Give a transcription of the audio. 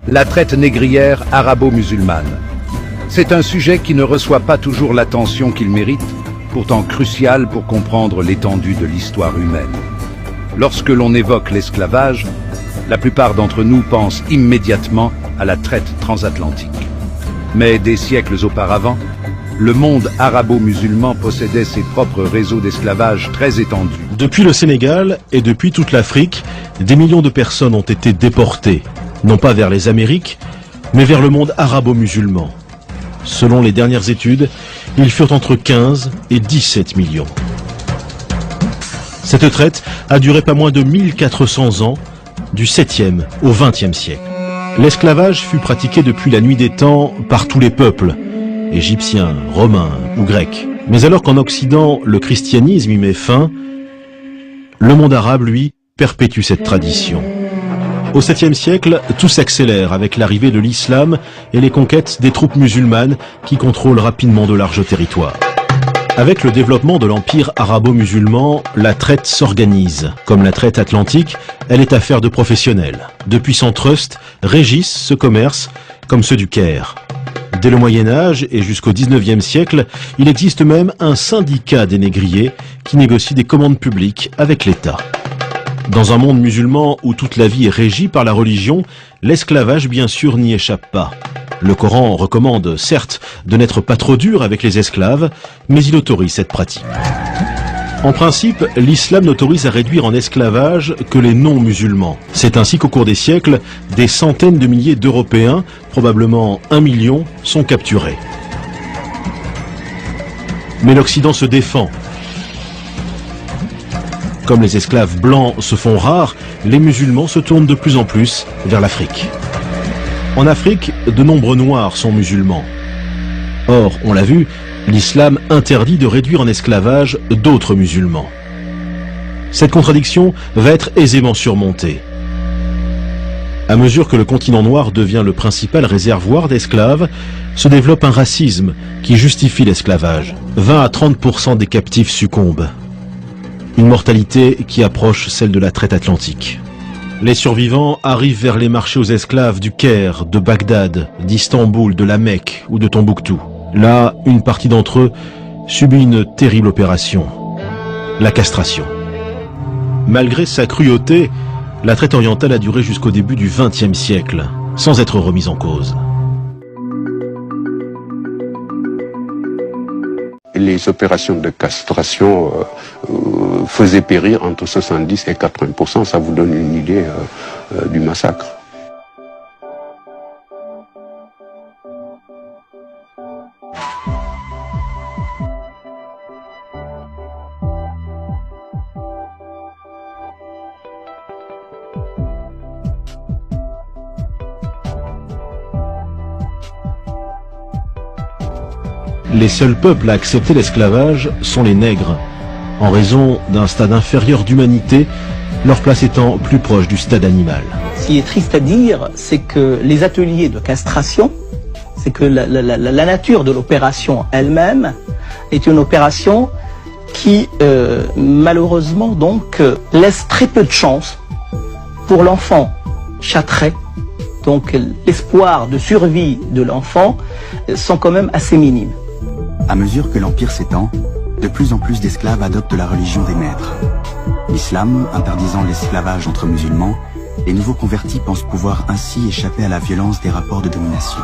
La traite négrière arabo-musulmane. C'est un sujet qui ne reçoit pas toujours l'attention qu'il mérite, pourtant crucial pour comprendre l'étendue de l'histoire humaine. Lorsque l'on évoque l'esclavage, la plupart d'entre nous pensent immédiatement à la traite transatlantique. Mais des siècles auparavant, le monde arabo-musulman possédait ses propres réseaux d'esclavage très étendus. Depuis le Sénégal et depuis toute l'Afrique, des millions de personnes ont été déportées, non pas vers les Amériques, mais vers le monde arabo-musulman. Selon les dernières études, ils furent entre 15 et 17 millions. Cette traite a duré pas moins de 1400 ans, du 7e au 20e siècle. L'esclavage fut pratiqué depuis la nuit des temps par tous les peuples, égyptiens, romains ou grecs. Mais alors qu'en Occident, le christianisme y met fin, le monde arabe, lui, perpétue cette tradition. Au 7e siècle, tout s'accélère avec l'arrivée de l'islam et les conquêtes des troupes musulmanes qui contrôlent rapidement de larges territoires. Avec le développement de l'empire arabo-musulman, la traite s'organise. Comme la traite atlantique, elle est affaire de professionnels. De puissants trusts régissent ce commerce, comme ceux du Caire. Dès le Moyen-Âge et jusqu'au 19e siècle, il existe même un syndicat des négriers qui négocie des commandes publiques avec l'État. Dans un monde musulman où toute la vie est régie par la religion, l'esclavage bien sûr n'y échappe pas. Le Coran recommande, certes, de n'être pas trop dur avec les esclaves, mais il autorise cette pratique. En principe, l'islam n'autorise à réduire en esclavage que les non-musulmans. C'est ainsi qu'au cours des siècles, des centaines de milliers d'Européens, probablement 1 million, sont capturés. Mais l'Occident se défend. Comme les esclaves blancs se font rares, les musulmans se tournent de plus en plus vers l'Afrique. En Afrique, de nombreux Noirs sont musulmans. Or, on l'a vu, l'islam interdit de réduire en esclavage d'autres musulmans. Cette contradiction va être aisément surmontée. À mesure que le continent noir devient le principal réservoir d'esclaves, se développe un racisme qui justifie l'esclavage. 20 à 30% des captifs succombent. Une mortalité qui approche celle de la traite atlantique. Les survivants arrivent vers les marchés aux esclaves du Caire, de Bagdad, d'Istanbul, de la Mecque ou de Tombouctou. Là, une partie d'entre eux subit une terrible opération, la castration. Malgré sa cruauté, la traite orientale a duré jusqu'au début du XXe siècle, sans être remise en cause. Les opérations de castration faisaient périr entre 70 et 80%. Ça vous donne une idée du massacre. Les seuls peuples à accepter l'esclavage sont les nègres, en raison d'un stade inférieur d'humanité, leur place étant plus proche du stade animal. Ce qui est triste à dire, c'est que les ateliers de castration, c'est que la nature de l'opération elle-même est une opération qui, malheureusement, donc, laisse très peu de chance pour l'enfant châtré. Donc, l'espoir de survie de l'enfant sont quand même assez minimes. À mesure que l'Empire s'étend, de plus en plus d'esclaves adoptent la religion des maîtres. L'islam interdisant l'esclavage entre musulmans, les nouveaux convertis pensent pouvoir ainsi échapper à la violence des rapports de domination.